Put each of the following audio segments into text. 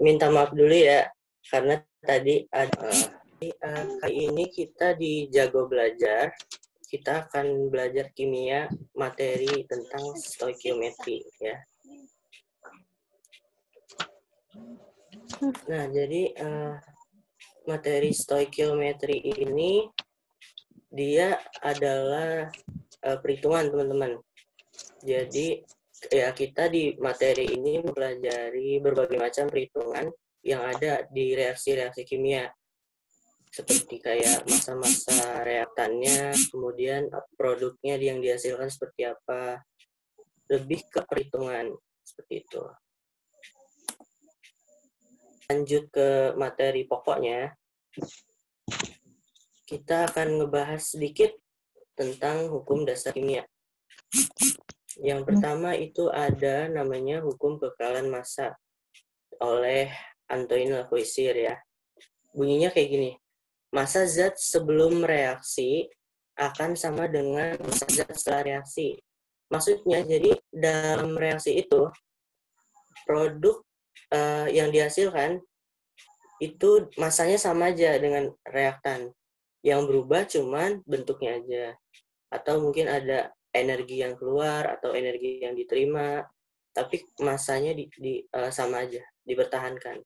minta maaf dulu ya, karena tadi ada kali ini kita di Jago Belajar, kita akan belajar kimia materi tentang stoikiometri ya. Nah, jadi materi stoikiometri ini dia adalah perhitungan, teman-teman. Jadi ya kita di materi ini mempelajari berbagai macam perhitungan yang ada di reaksi-reaksi kimia, seperti kayak masa-masa reaktannya, kemudian produknya yang dihasilkan seperti apa, lebih ke perhitungan seperti itu. Lanjut ke materi pokoknya, kita akan ngebahas sedikit tentang hukum dasar kimia. Yang pertama itu ada namanya hukum kekalahan massa oleh Antoine Lavoisier ya. Bunyinya kayak gini. Massa zat sebelum reaksi akan sama dengan massa zat setelah reaksi. Maksudnya jadi dalam reaksi itu produk yang dihasilkan itu massanya sama aja dengan reaktan. Yang berubah cuman bentuknya aja. Atau mungkin ada energi yang keluar atau energi yang diterima, tapi massanya sama aja, dipertahankan.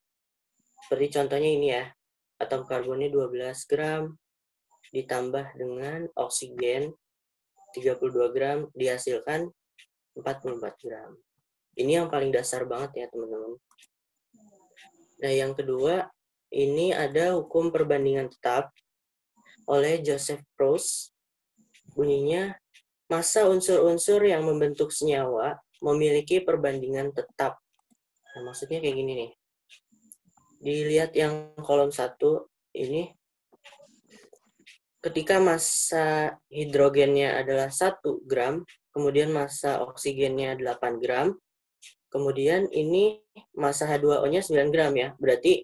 Seperti contohnya ini ya, atom karbonnya 12 gram ditambah dengan oksigen 32 gram dihasilkan 44 gram. Ini yang paling dasar banget ya teman-teman. Nah yang kedua, ini ada hukum perbandingan tetap oleh Joseph Proust. Bunyinya, massa unsur-unsur yang membentuk senyawa memiliki perbandingan tetap. Nah, maksudnya kayak gini nih. Dilihat yang kolom 1 ini, ketika massa hidrogennya adalah 1 gram, kemudian massa oksigennya 8 gram, kemudian ini massa H2O-nya 9 gram ya. Berarti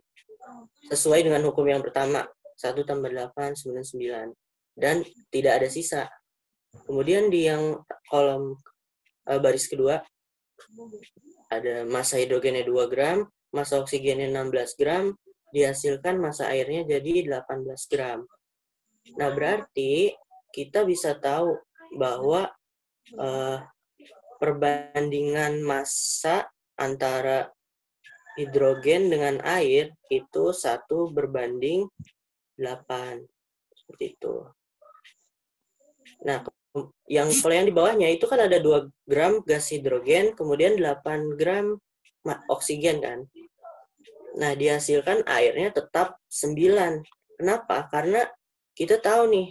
sesuai dengan hukum yang pertama, 1 tambah 8, 9. Dan tidak ada sisa. Kemudian di yang kolom baris kedua, ada massa hidrogennya 2 gram, massa oksigennya 16 gram, dihasilkan massa airnya jadi 18 gram. Nah, berarti kita bisa tahu bahwa perbandingan massa antara hidrogen dengan air itu 1 berbanding 8. Seperti itu. Nah, kalau yang di bawahnya itu kan ada 2 gram gas hidrogen, kemudian 8 gram oksigen kan. Nah, dihasilkan airnya tetap 9. Kenapa? Karena kita tahu nih,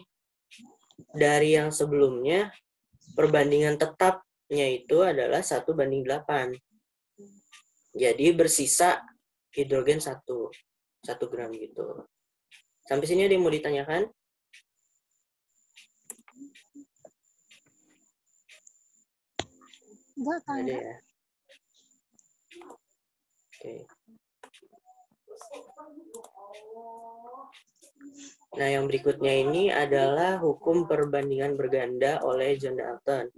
dari yang sebelumnya, perbandingan tetapnya itu adalah 1:8. Jadi bersisa hidrogen 1 gram gitu. Sampai sini ada yang mau ditanyakan? Enggak, ada ya. Oke. Nah, yang berikutnya ini adalah hukum perbandingan berganda oleh John Dalton.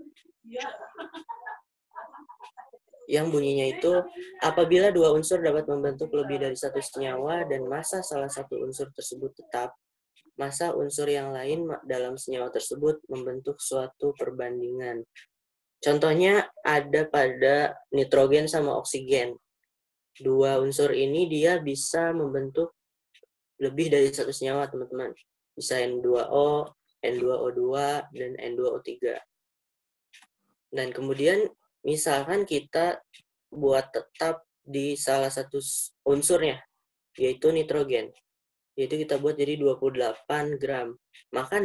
Yang bunyinya itu, apabila 2 unsur dapat membentuk lebih dari 1 senyawa dan massa salah satu unsur tersebut tetap, massa unsur yang lain dalam senyawa tersebut membentuk suatu perbandingan. Contohnya ada pada nitrogen sama oksigen. 2 unsur ini dia bisa membentuk lebih dari 1 senyawa, teman-teman. Bisa N2O, N2O2, dan N2O3. Dan kemudian misalkan kita buat tetap di salah satu unsurnya, yaitu nitrogen. Yaitu kita buat jadi 28 gram. Maka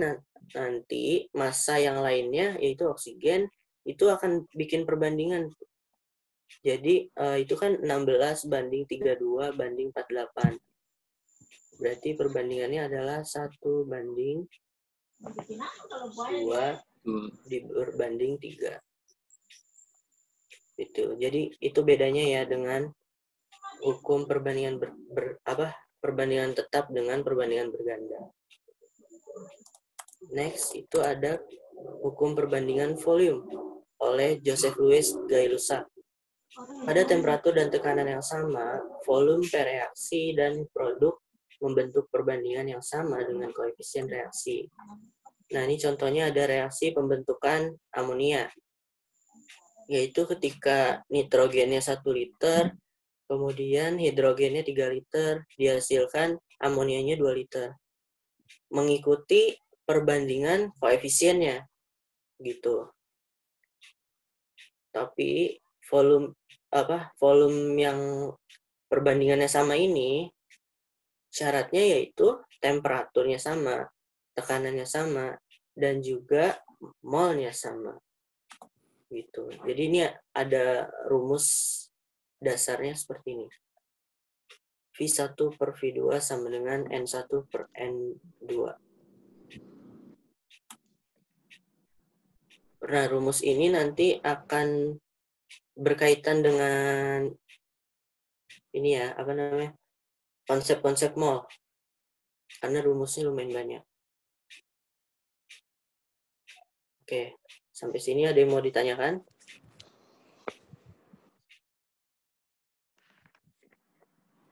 nanti massa yang lainnya, yaitu oksigen, itu akan bikin perbandingan. Jadi itu kan 16:32:48. Berarti perbandingannya adalah 1:2 berbanding 3. Itu. Jadi itu bedanya ya dengan hukum perbandingan perbandingan tetap dengan perbandingan berganda. Next itu ada hukum perbandingan volume oleh Joseph Louis Gay-Lussac. Pada temperatur dan tekanan yang sama, volume per reaksi dan produk membentuk perbandingan yang sama dengan koefisien reaksi. Nah, ini contohnya ada reaksi pembentukan amonia, yaitu ketika nitrogennya 1 liter, kemudian hidrogennya 3 liter, dihasilkan amonianya 2 liter. Mengikuti perbandingan koefisiennya, gitu. Tapi volume yang perbandingannya sama ini, syaratnya yaitu temperaturnya sama, tekanannya sama, dan juga molnya sama. Gitu. Jadi ini ada rumus dasarnya seperti ini. V1 per V2 sama dengan N1 per N2. Nah, rumus ini nanti akan berkaitan dengan ini ya, apa namanya, konsep-konsep mol. Karena rumusnya lumayan banyak. Oke, sampai sini ada yang mau ditanyakan?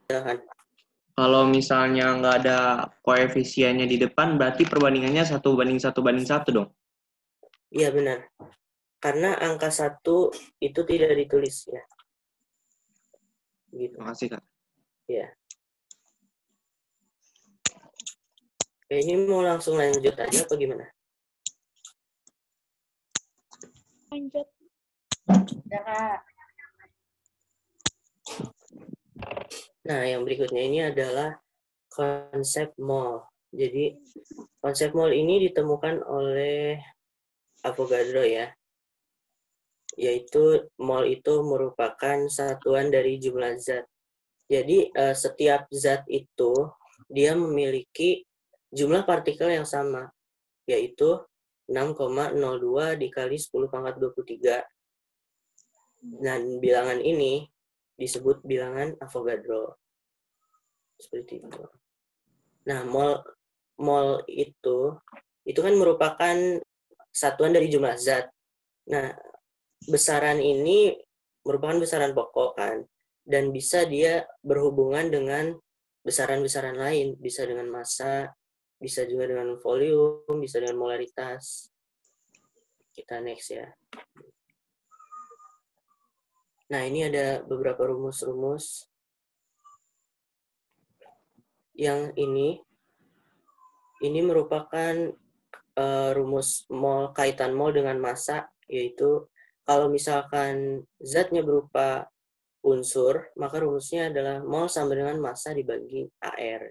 Silakan. Kalau misalnya nggak ada koefisiennya di depan, berarti perbandingannya 1:1:1 dong? Iya, benar. Karena angka 1 itu tidak ditulis ya. Gitu. Makasih, Kak. Ya. Oke, ini mau langsung lanjut aja apa gimana? Lanjut. Ya, Kak. Nah, yang berikutnya ini adalah konsep mol. Jadi, konsep mol ini ditemukan oleh Avogadro ya. Yaitu mol itu merupakan satuan dari jumlah zat. Jadi, setiap zat itu dia memiliki jumlah partikel yang sama, yaitu 6,02 dikali 10 pangkat 23. Dan bilangan ini disebut bilangan Avogadro. Seperti itu. Nah, mol itu kan merupakan satuan dari jumlah zat. Nah, besaran ini merupakan besaran pokok kan, dan bisa dia berhubungan dengan besaran-besaran lain, bisa dengan massa, bisa juga dengan volume, bisa dengan molaritas. Kita next ya. Nah, ini ada beberapa rumus-rumus. Yang ini merupakan rumus mol, kaitan mol dengan massa, yaitu kalau misalkan zatnya berupa unsur, maka rumusnya adalah mol sama dengan massa dibagi AR.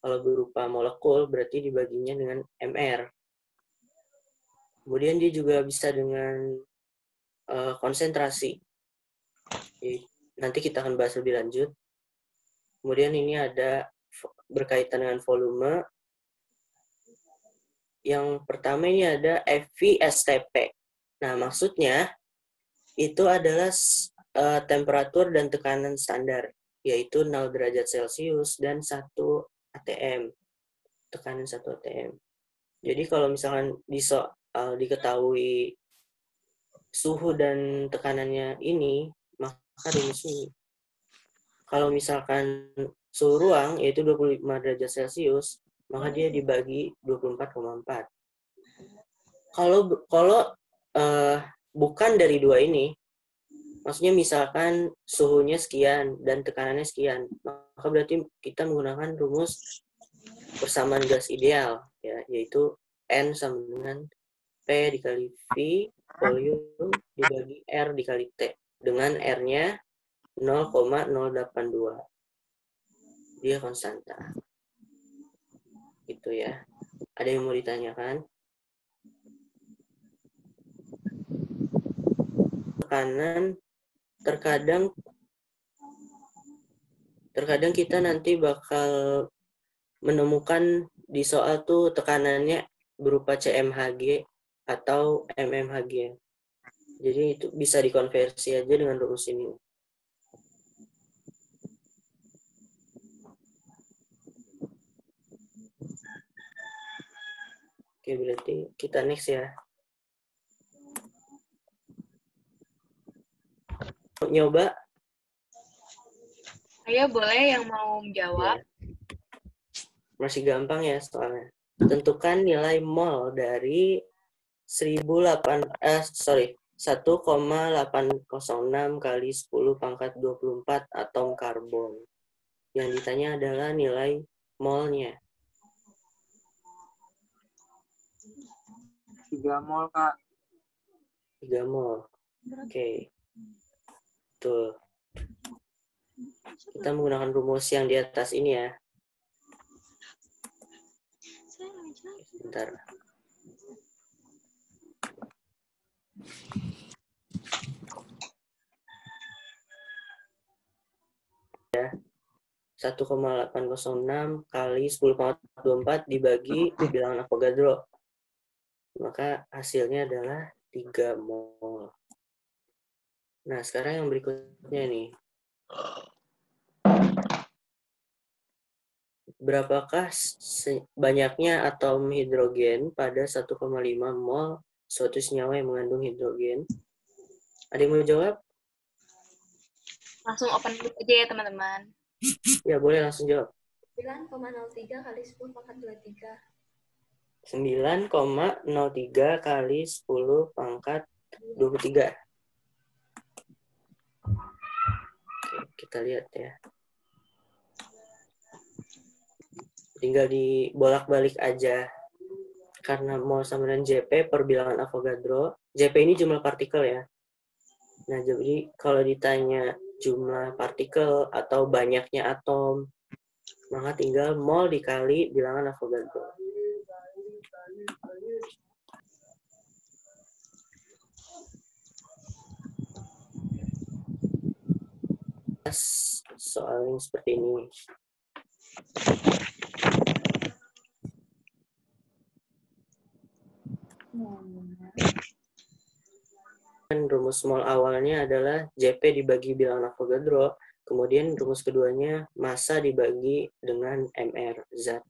Kalau berupa molekul, berarti dibaginya dengan MR. Kemudian dia juga bisa dengan konsentrasi. Jadi, nanti kita akan bahas lebih lanjut. Kemudian ini ada berkaitan dengan volume. Yang pertama ini ada FV/STP. Nah, maksudnya itu adalah temperatur dan tekanan standar, yaitu 0 derajat Celcius dan 1 atm. Tekanan 1 atm. Jadi kalau misalkan diketahui suhu dan tekanannya ini, maka rumusnya ini. Kalau misalkan suhu ruang yaitu 25 derajat Celcius, maka dia dibagi 24,4. Kalau bukan dari dua ini, maksudnya misalkan suhunya sekian dan tekanannya sekian, maka berarti kita menggunakan rumus persamaan gas ideal, ya, yaitu N sama dengan P dikali V volume dibagi R dikali T, dengan R-nya 0,082. Dia konstanta. Gitu ya. Ada yang mau ditanyakan? Tekanan terkadang kita nanti bakal menemukan di soal tuh tekanannya berupa CMHG atau MMHG. Jadi itu bisa dikonversi aja dengan rumus ini. Oke, berarti kita next ya. nyoba? Ayo boleh yang mau menjawab. Ya. Masih gampang ya soalnya. Tentukan nilai mol dari 1,806 kali 10 pangkat 24 atom karbon. Yang ditanya adalah nilai molnya. 3 mol, Kak. 3 mol. Oke. Tuh. Kita menggunakan rumus yang di atas ini ya. Sebentar. Ya. 1,806 kali 10 pangkat 24 dibagi bilangan Avogadro. Maka hasilnya adalah 3 mol. Nah, sekarang yang berikutnya nih. Berapakah banyaknya atom hidrogen pada 1,5 mol suatu senyawa yang mengandung hidrogen? Ada yang mau jawab? Langsung open book aja ya teman-teman. Ya, boleh langsung jawab. 9,03 kali 10 pangkat 23. 9,03 kali 10 pangkat 23. Oke, kita lihat ya. Tinggal dibolak-balik aja. Karena mol sama dengan JP per bilangan Avogadro. JP ini jumlah partikel ya. Nah, jadi kalau ditanya jumlah partikel atau banyaknya atom, maka tinggal mol dikali bilangan Avogadro. Soal yang seperti ini. Rumus mol awalnya adalah JP dibagi bilangan Avogadro, kemudian rumus keduanya massa dibagi dengan MR, zat.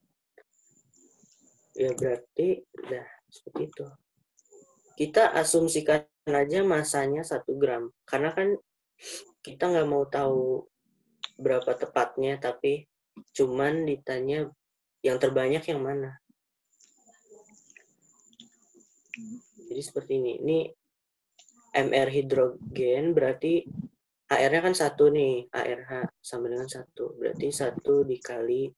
Ya berarti udah seperti itu. Kita asumsikan aja massanya 1 gram, karena kan kita nggak mau tahu berapa tepatnya, tapi cuman ditanya yang terbanyak yang mana. Jadi seperti ini. Ini MR hidrogen berarti AR-nya kan 1 nih, ARH sama dengan 1. Berarti 1 dikali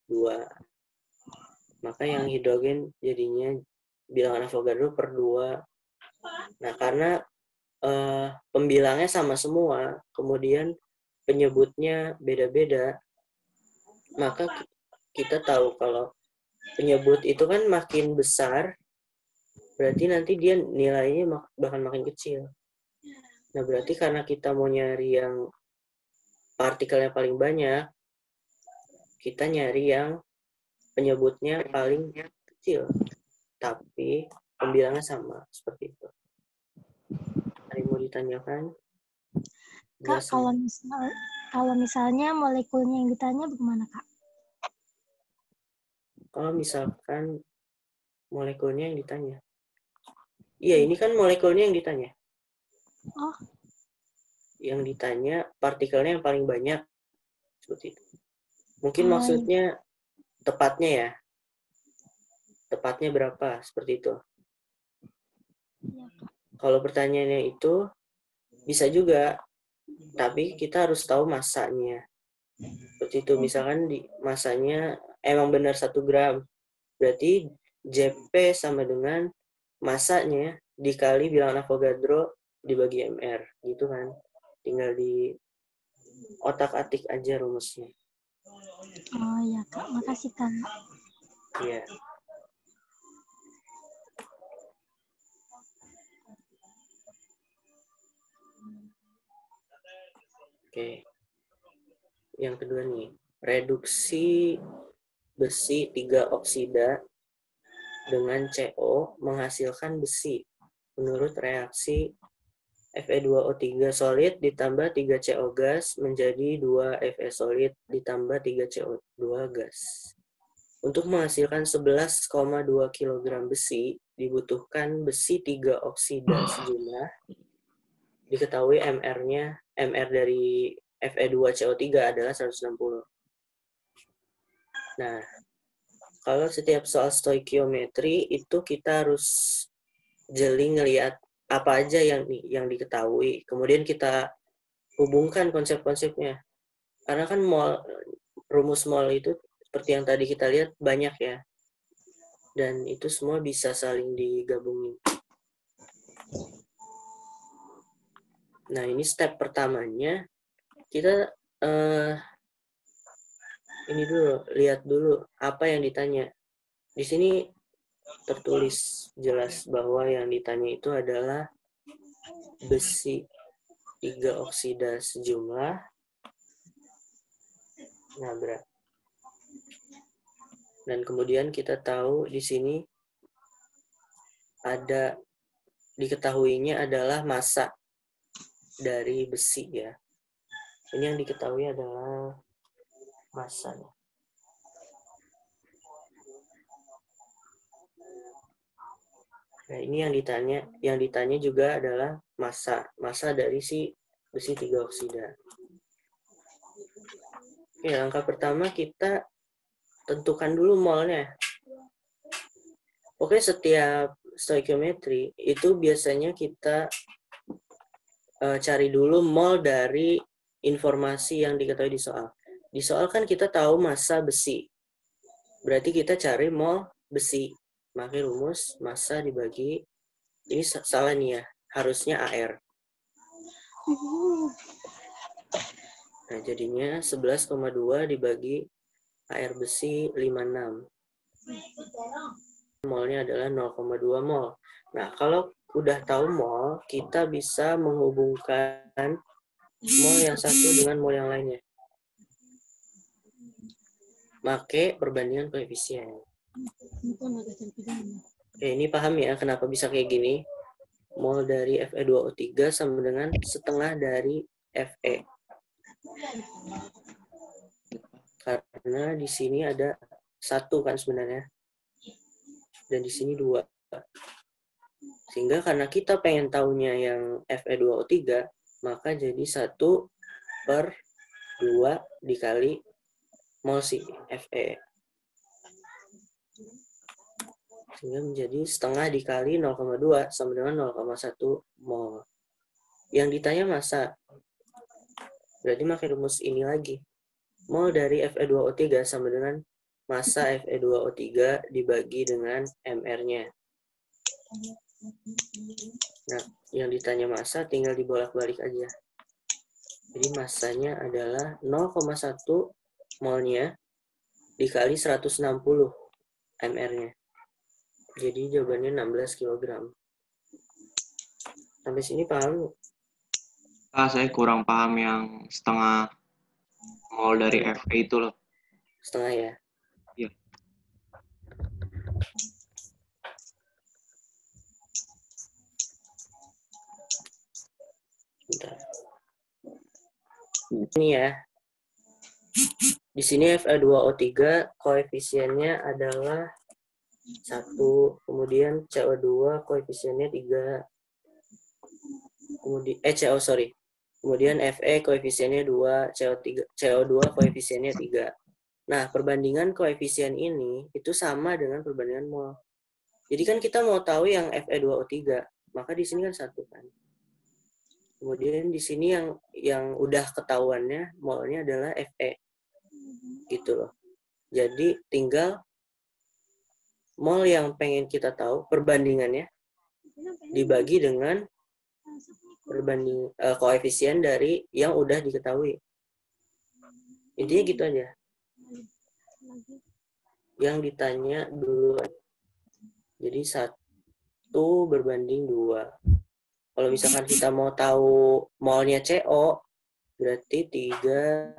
2. Maka yang hidrogen jadinya bilangan Avogadro per 2. Nah, karena pembilangnya sama semua, kemudian penyebutnya beda-beda, maka kita tahu kalau penyebut itu kan makin besar, berarti nanti dia nilainya bahkan makin kecil. Nah, berarti karena kita mau nyari yang partikelnya paling banyak, kita nyari yang penyebutnya paling kecil, tapi pembilangnya sama, seperti itu. Ada yang mau ditanyakan? Kak, kalau misalnya molekulnya yang ditanya bagaimana, Kak? Kalau misalkan molekulnya yang ditanya. Iya, ini kan molekulnya yang ditanya. Oh. Yang ditanya partikelnya yang paling banyak. Seperti itu. Mungkin maksudnya tepatnya ya. Tepatnya berapa? Seperti itu. Ya, Kak. Kalau pertanyaannya itu bisa juga. Tapi kita harus tahu massanya. Seperti itu. Misalkan massanya emang benar 1 gram. Berarti JP sama dengan massanya dikali bilangan Avogadro dibagi MR. Gitu kan. Tinggal di otak-atik aja rumusnya. Oh ya, Kak. Makasih, Kak. Iya. Oke. Yang kedua nih. Reduksi besi 3 oksida dengan CO menghasilkan besi menurut reaksi Fe2O3 solid ditambah 3 CO gas menjadi 2 Fe solid ditambah 3 CO2 gas. Untuk menghasilkan 11,2 kg besi dibutuhkan besi 3 oksida sejumlah diketahui MR dari Fe2CO3 adalah 160. Nah, kalau setiap soal stoikiometri itu kita harus jeli ngelihat apa aja yang diketahui. Kemudian kita hubungkan konsep-konsepnya. Karena kan rumus mol itu seperti yang tadi kita lihat banyak ya. Dan itu semua bisa saling digabungin. Nah, ini step pertamanya. Kita lihat dulu apa yang ditanya. Di sini tertulis jelas bahwa yang ditanya itu adalah besi 3 oksida sejumlah nabrak. Dan kemudian kita tahu di sini diketahuinya adalah massa dari besi ya. Ini yang diketahui adalah massanya. Nah, ini yang ditanya juga adalah massa dari si besi 3 oksida. Oke, langkah pertama kita tentukan dulu molnya. Oke, setiap stoikiometri itu biasanya kita cari dulu mol dari informasi yang diketahui di soal. Di soal kan kita tahu massa besi. Berarti kita cari mol besi. Pakai rumus massa dibagi, ini salah nih ya, harusnya AR. Nah, jadinya 11,2 dibagi AR besi 56. Molnya adalah 0,2 mol. Nah, kalau udah tahu mol, kita bisa menghubungkan mol yang satu dengan mol yang lainnya. Pakai perbandingan koefisien. Oke, ini paham ya kenapa bisa kayak gini? Mol dari Fe2O3 sama dengan setengah dari Fe. Karena di sini ada 1 kan sebenarnya. Dan di sini 2. Sehingga karena kita pengen tahunya yang Fe2O3, maka jadi 1/2 dikali mol si Fe. Sehingga menjadi setengah dikali 0,2 sama dengan 0,1 mol. Yang ditanya massa. Berarti pakai rumus ini lagi. Mol dari Fe2O3 sama dengan massa Fe2O3 dibagi dengan MR-nya. Nah, yang ditanya massa tinggal dibolak-balik aja. Jadi massanya adalah 0,1 molnya dikali 160 MR-nya. Jadi jawabannya 16 kg. Sampai sini paham? Saya kurang paham yang setengah mol dari Fe itu loh. Setengah ya? Iya. Bentar. Ini ya. Di sini Fe2O3 koefisiennya adalah 1, kemudian CO2 koefisiennya 3. Kemudian Fe koefisiennya 2, CO2 koefisiennya 3. Nah, perbandingan koefisien ini itu sama dengan perbandingan mol. Jadi kan kita mau tahu yang Fe2O3, maka di sini kan 1 kan. Kemudian di sini yang udah ketahuannya molnya adalah Fe. Gitu loh. Jadi tinggal mol yang pengen kita tahu perbandingannya dibagi dengan koefisien dari yang udah diketahui. Intinya gitu aja. Yang ditanya dulu. Jadi 1 berbanding 2. Kalau misalkan kita mau tahu molnya CO, berarti 3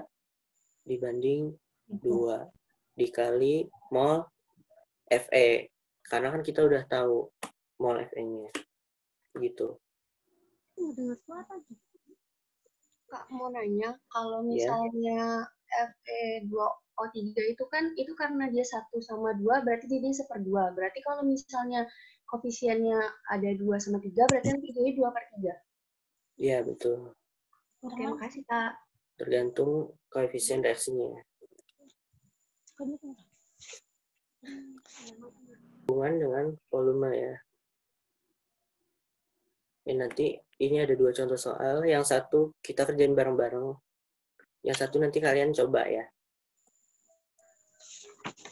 dibanding 2 dikali mol Fe. Karena kan kita udah tahu mol Fe-nya. Gitu. Kak, mau nanya, kalau misalnya Fe2O3 itu kan, itu karena dia 1 sama 2, berarti dia 1/2. Berarti kalau misalnya koefisiennya ada 2 sama 3, berarti yang 3-nya 2/3. Iya, betul. Oke, makasih Kak. Tergantung koefisien reaksinya. Hubungan dengan volume ya. Nanti ini ada 2 contoh soal. Yang satu kita kerjain bareng-bareng. Yang satu nanti kalian coba ya.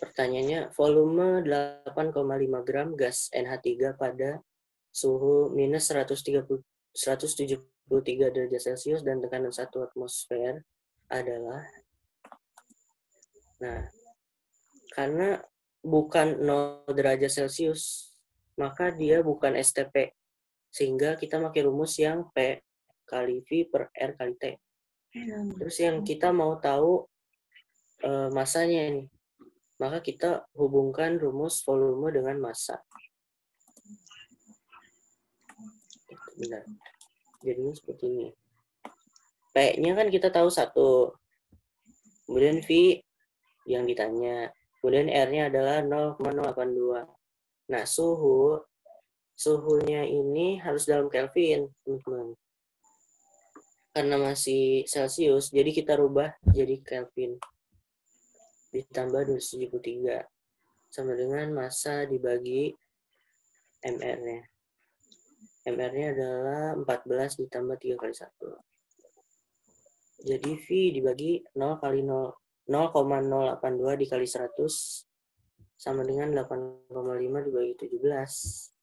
Pertanyaannya, volume 8,5 gram gas NH3 pada suhu minus 173 derajat Celcius dan tekanan 1 atmosfer adalah. Nah, karena bukan 0 derajat Celcius, maka dia bukan STP. Sehingga kita pakai rumus yang P kali V per R kali T. Terus yang kita mau tahu masanya nih. Maka kita hubungkan rumus volume dengan massa. Benar. Jadinya seperti ini. P-nya kan kita tahu 1. Kemudian V yang ditanya. Kemudian R-nya adalah 0,082. Nah, suhunya ini harus dalam Kelvin, teman-teman. Karena masih Celcius, jadi kita rubah jadi Kelvin. Ditambah 273. Sama dengan massa dibagi MR-nya. MR-nya adalah 14 ditambah 3 kali 1. Jadi V dibagi 0,082 dikali 100 sama dengan 8,5 dibagi 17.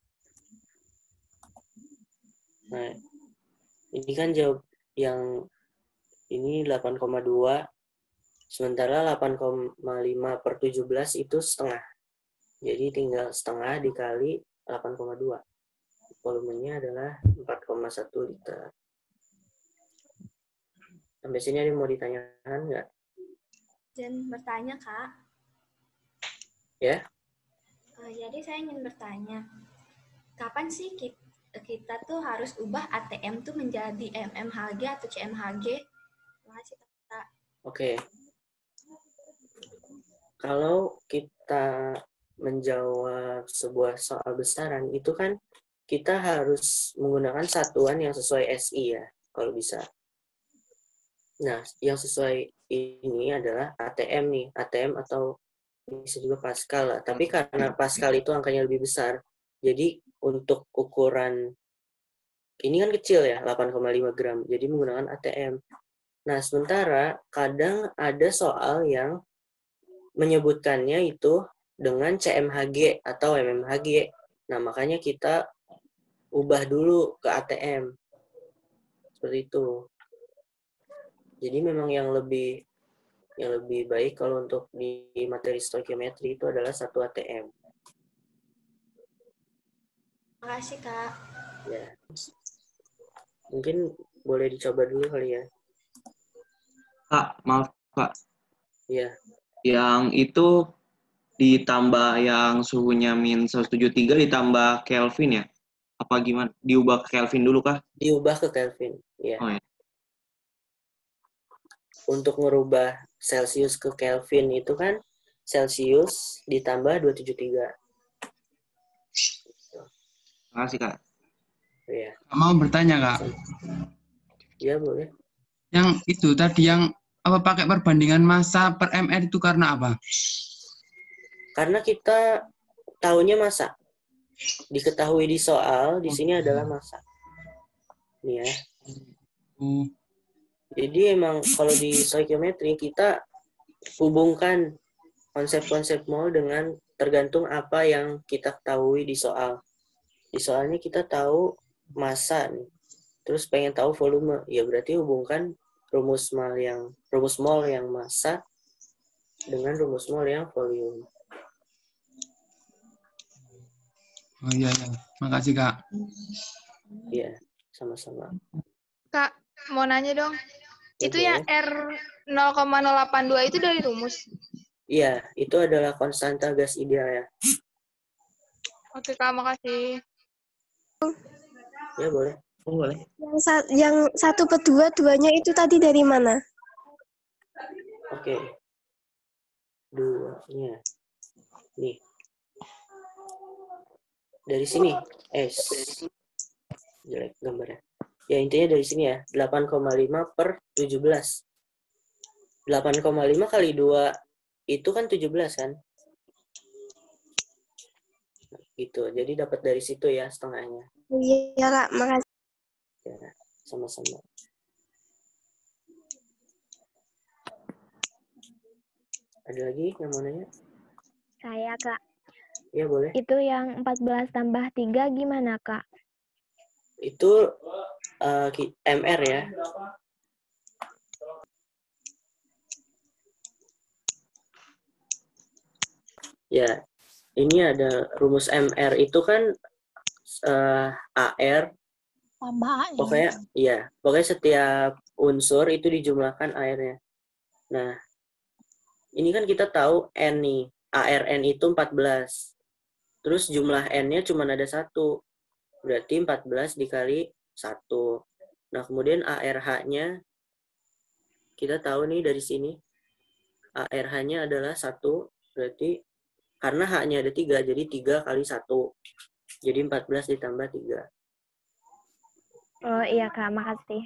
Nah, ini kan jawab yang ini 8,2, sementara 8,5 per 17 itu setengah. Jadi tinggal setengah dikali 8,2. Volumenya adalah 4,1 liter. Sampai sini ada yang mau ditanyakan nggak? Dan bertanya, Kak. Ya? Jadi saya ingin bertanya, kapan sih kita tuh harus ubah ATM tuh menjadi MMHG atau CMHG? Terima kasih, Kak. Oke. Kalau kita menjawab sebuah soal besaran, itu kan kita harus menggunakan satuan yang sesuai SI ya, kalau bisa. Nah, yang sesuai ini adalah ATM nih, ATM atau bisa juga Pascal lah. Tapi karena Pascal itu angkanya lebih besar, jadi untuk ukuran ini kan kecil ya, 8,5 gram. Jadi menggunakan ATM. Nah, sementara kadang ada soal yang menyebutkannya itu dengan CMHG atau MMHG. Nah, makanya kita ubah dulu ke ATM. Seperti itu. Jadi memang yang lebih baik kalau untuk di materi stoikiometri itu adalah satu ATM. Makasih, Kak. Ya. Mungkin boleh dicoba dulu kali ya. Kak, maaf Kak. Iya. Yang itu ditambah yang suhunya min 173 ditambah Kelvin ya? Apa gimana? Diubah ke Kelvin dulu kah? Diubah ke Kelvin. Ya. Oh, ya. Untuk merubah Celsius ke Kelvin itu kan Celsius ditambah 273. Terima kasih Kak. Iya. Mau bertanya Kak? Ya boleh. Yang itu tadi yang apa pakai perbandingan massa per MR itu karena apa? Karena kita tahunya massa. Diketahui di soal, di sini adalah massa. Nih ya. Jadi emang kalau di stoikiometri kita hubungkan konsep-konsep mol dengan tergantung apa yang kita ketahui di soal. Di soalnya kita tahu massa nih. Terus pengen tahu volume, ya berarti hubungkan rumus mol yang massa dengan rumus mol yang volume. Oh iya, iya. Makasih Kak. Iya, sama-sama. Kak, mau nanya dong. Ya, Itu yang R 0,082 itu dari rumus? Iya, itu adalah konstanta gas ideal ya. Oke, Kak, makasih. Ya, boleh. Oh, boleh. Yang 1 per 2, 2-nya itu tadi dari mana? Oke. 2-nya. Nih. Dari sini. S. Jelek gambarnya. Ya intinya dari sini ya, 8,5 per 17. 8,5 kali 2 itu kan 17 kan? Gitu. Jadi dapat dari situ ya setengahnya. Iya Kak, makasih. Ya, sama-sama. Ada lagi yang mau nanya? Saya, Kak. Ya, boleh. Itu yang 14 tambah 3 gimana, Kak? Itu MR ya. Ya, ini ada rumus MR itu kan AR. Tambah AR. Pokoknya setiap unsur itu dijumlahkan AR-nya. Nah, ini kan kita tahu N nih. ARN itu 14. Terus jumlah N-nya cuma ada 1. Berarti 14 dikali 1. Nah, kemudian ARH-nya kita tahu nih dari sini. ARH-nya adalah 1. Berarti karena H-nya ada 3, jadi 3 kali 1. Jadi 14 ditambah 3. Oh iya, Kak. Makasih.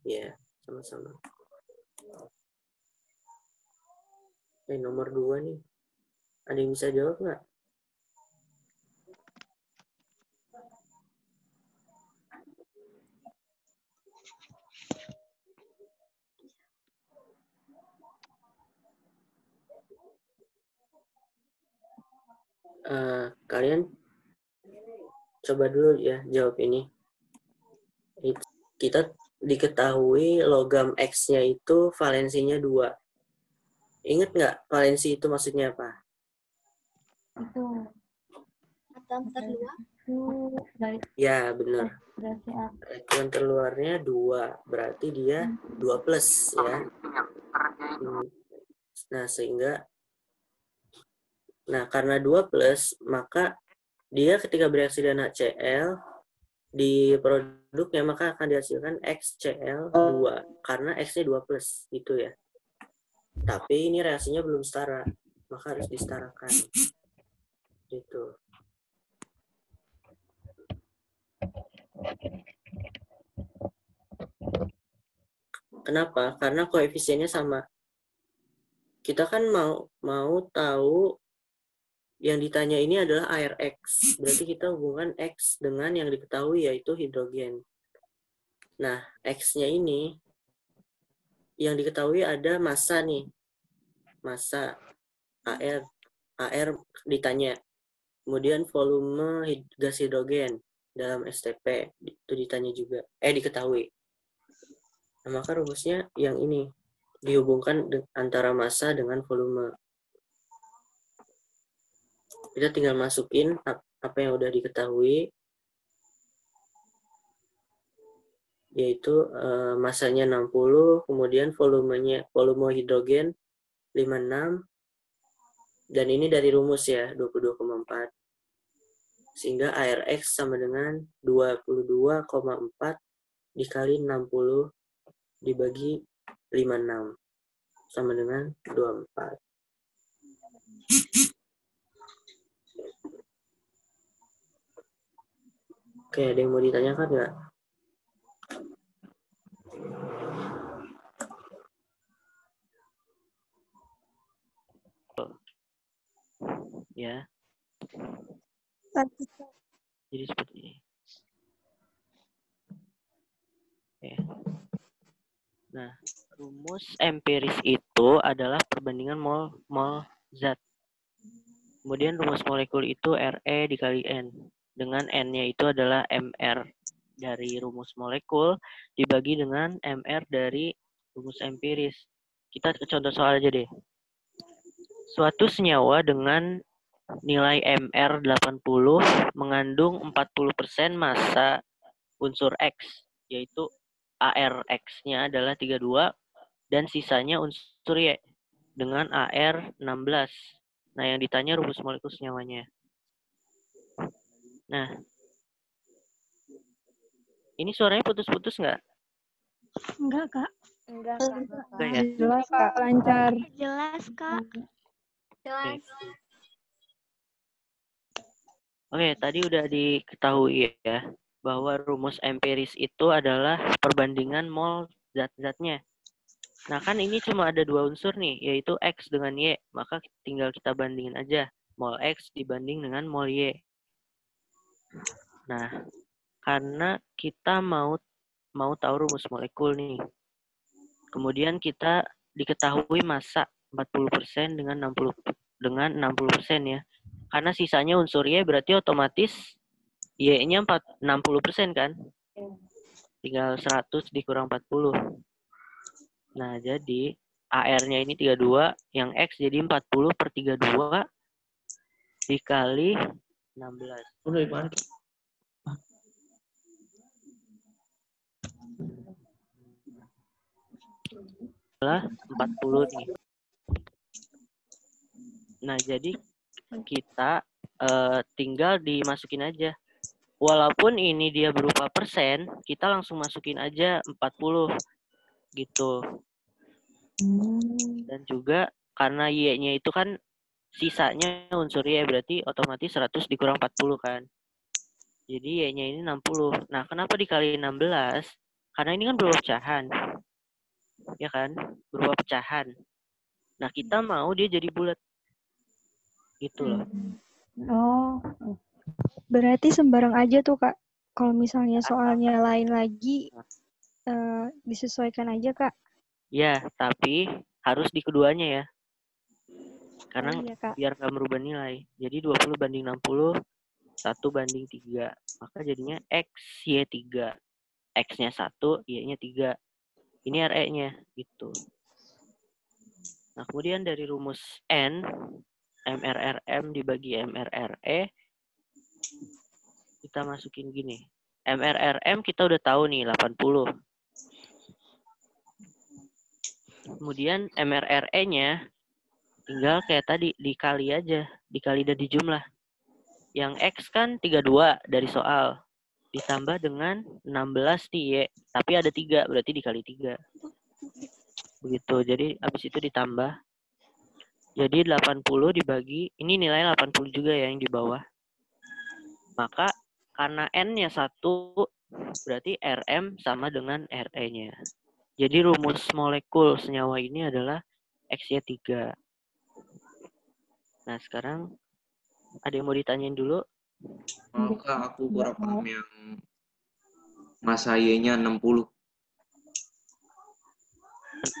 Iya, sama-sama. Nomor 2 nih. Ada yang bisa jawab nggak? Kalian coba dulu ya jawab ini. Kita diketahui logam X-nya itu valensinya 2. Ingat nggak valensi itu maksudnya apa? Itu atom terluar. Ya, benar. Elektron terluarnya 2. Berarti dia 2 plus ya. Nah, karena 2 plus, maka dia ketika bereaksi dengan HCl, di produknya maka akan dihasilkan XCl2. Karena X-nya 2 plus, gitu ya. Tapi ini reaksinya belum setara, maka harus disetarakan. Gitu. Kenapa? Karena koefisiennya sama. Kita kan mau tahu yang ditanya ini adalah ARX. Berarti kita hubungkan X dengan yang diketahui yaitu hidrogen. Nah, X-nya ini yang diketahui ada massa nih. Massa AR ditanya. Kemudian volume gas hidrogen dalam STP itu ditanya juga. Diketahui. Nah, maka rumusnya yang ini dihubungkan antara massa dengan volume. Kita tinggal masukin apa yang udah diketahui, yaitu massanya 60, kemudian volume hidrogen 56, dan ini dari rumus ya 22,4, sehingga ARX sama dengan 22,4 dikali 60 dibagi 56 sama dengan 24. Oke, ada yang mau ditanyakan nggak? Ya. Jadi seperti ini. Oke. Nah, rumus empiris itu adalah perbandingan mol zat. Kemudian rumus molekul itu Re dikali N. Dengan N-nya itu adalah MR dari rumus molekul dibagi dengan MR dari rumus empiris. Kita ke contoh soal aja deh. Suatu senyawa dengan nilai MR 80 mengandung 40% massa unsur X, yaitu ARX-nya adalah 32 dan sisanya unsur Y dengan AR 16. Nah, yang ditanya rumus molekul senyawanya. Nah, ini suaranya putus-putus nggak? Enggak, Kak. Enggak, Kak. Enggak ya? Jelas, Kak. Lancar. Jelas, Kak. Jelas. Oke, tadi udah diketahui ya bahwa rumus empiris itu adalah perbandingan mol zat-zatnya. Nah, kan ini cuma ada 2 unsur nih, yaitu X dengan Y. Maka tinggal kita bandingin aja. Mol X dibanding dengan mol Y. Nah, karena kita mau tahu rumus molekul nih. Kemudian kita diketahui massa 40% dengan 60% ya. Karena sisanya unsur Y berarti otomatis Y-nya 60% kan? Tinggal 100 dikurang 40. Nah, jadi AR-nya ini 32, yang X jadi 40 per 32 dikali 16. Udah gimana? Adalah 40 nih. Nah, jadi kita tinggal dimasukin aja. Walaupun ini dia berupa persen, kita langsung masukin aja 40 gitu. Dan juga karena Y-nya itu kan sisanya unsur Y, berarti otomatis 100 dikurang 40 kan. Jadi Y-nya ini 60. Nah, kenapa dikali 16? Karena ini kan berupa pecahan. Ya kan? Berupa pecahan. Nah, kita mau dia jadi bulat. Gitu loh. Oh, berarti sembarang aja tuh, Kak. Kalau misalnya soalnya lain lagi, disesuaikan aja, Kak. Ya, tapi harus di keduanya ya. Karena Oh, iya, Kak. biar nggak merubah nilai. Jadi 20 banding 60, 1 banding 3. Maka jadinya X, Y 3. X-nya 1, Y-nya 3. Ini RE-nya, gitu. Nah, kemudian dari rumus N, MRRM dibagi MRRE, kita masukin gini. MRRM kita udah tahu nih, 80. Kemudian MRRE-nya tinggal kayak tadi, dikali aja. Dikali dan dijumlah. Yang X kan 32 dari soal. Ditambah dengan 16 nih Y. Tapi ada 3, berarti dikali 3. Begitu, jadi habis itu ditambah. Jadi 80 dibagi, ini nilai 80 juga ya yang di bawah. Maka karena N-nya 1, berarti RM sama dengan RE-nya. Jadi rumus molekul senyawa ini adalah XY3. Nah, sekarang ada yang mau ditanyain dulu? Kak, aku kurang paham yang massa Y-nya 60.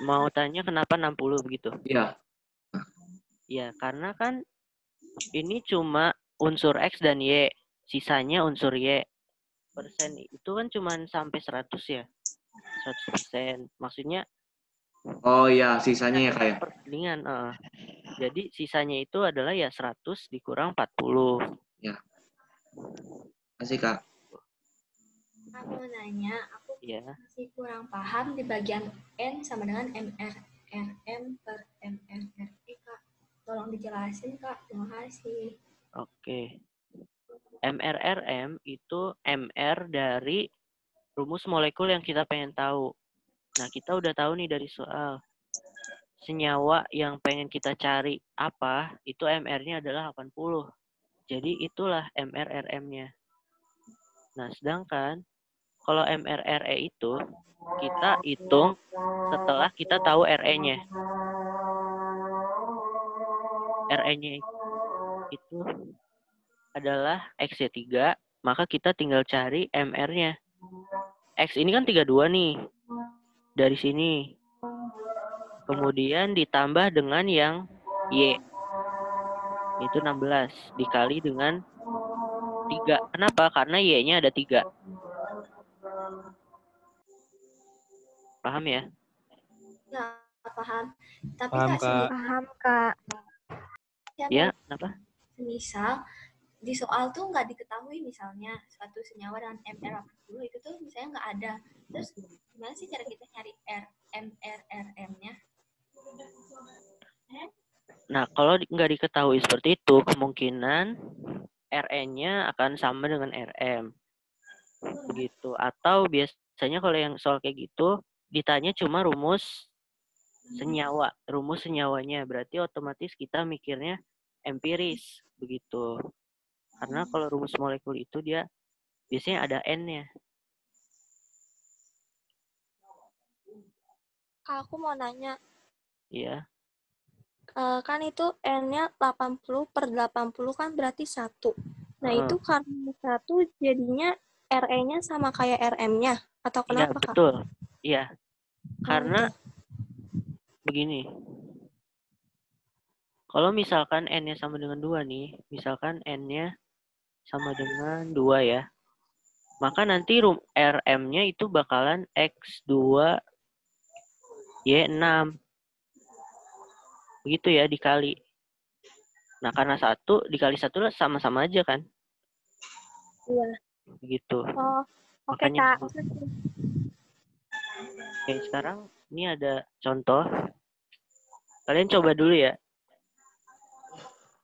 Mau tanya kenapa 60 begitu? Iya. Ya, karena kan ini cuma unsur X dan Y. Sisanya unsur Y. Persen itu kan cuma sampai 100 ya. 100%. Maksudnya Oh iya, sisanya ya Kak ya? perbandingan. Jadi sisanya itu adalah ya 100 dikurang 40. Ya. Kasih Kak. Aku mau nanya, aku Ya. masih kurang paham di bagian N sama dengan MRRM per MRRE, Kak. Tolong dijelasin, Kak. Terima kasih. Oke. MRRM itu MR dari rumus molekul yang kita pengen tahu. Nah, kita udah tahu nih dari soal. Senyawa yang pengen kita cari apa, itu MR-nya adalah 80. Jadi itulah MRRM-nya. Nah, sedangkan kalau MRRE itu kita hitung setelah kita tahu RE-nya. RE-nya itu adalah XY3, maka kita tinggal cari MR-nya. X ini kan 32 nih. Dari sini. Kemudian ditambah dengan yang Y. Itu 16. Dikali dengan 3. Kenapa? Karena Y-nya ada 3. Paham ya? Ya, paham. Tapi Paham, Kak, Kak. Paham, Kak. Ya, kenapa? Semisal di soal tuh nggak diketahui misalnya suatu senyawa dengan MR80 itu tuh misalnya nggak ada. Terus gimana sih cara kita nyari MRRM-nya? Nah, kalau nggak diketahui seperti itu, kemungkinan RN-nya akan sama dengan RM. Begitu. Atau biasanya kalau yang soal kayak gitu, ditanya cuma rumus senyawa. Rumus senyawanya. Berarti otomatis kita mikirnya empiris. Begitu. Karena kalau rumus molekul itu dia biasanya ada N-nya. Kak, aku mau nanya. Iya. Kan itu N-nya 80/80 kan berarti 1. Nah, itu karena 1 jadinya RE-nya sama kayak RM-nya? Atau Iya, kenapa, Kak? betul. Iya. Karena gitu. begini. Kalau misalkan N-nya sama dengan 2 nih, misalkan N-nya sama dengan 2 ya, maka nanti RM-nya itu bakalan X2 Y6. Begitu ya, dikali. Nah, karena 1 dikali 1 sama-sama aja kan? Iya. Begitu. Oh, oke, Makanya, Kak. Oke, sekarang ini ada contoh. Kalian coba dulu ya.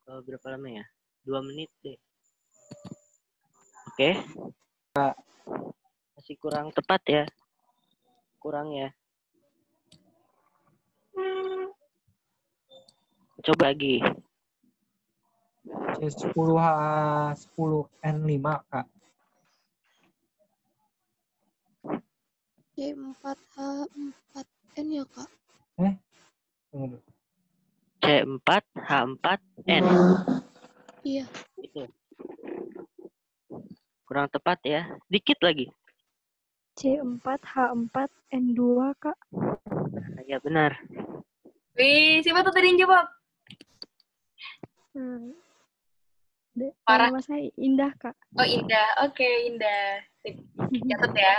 Berapa lama ya? 2 menit deh. Oke. Masih kurang tepat ya. Kurang ya. Coba lagi. C10H10N5, Kak. C4H4N ya, Kak? Tunggu dulu. C4H4N. Iya. Itu. Kurang tepat ya. Dikit lagi. C4H4N2, Kak. Ya, benar. Wih, siapa tuh tadi yang jawab? Parah. Nama saya Indah, Kak. Oh, Indah. Oke, Indah. Sip. Catat ya.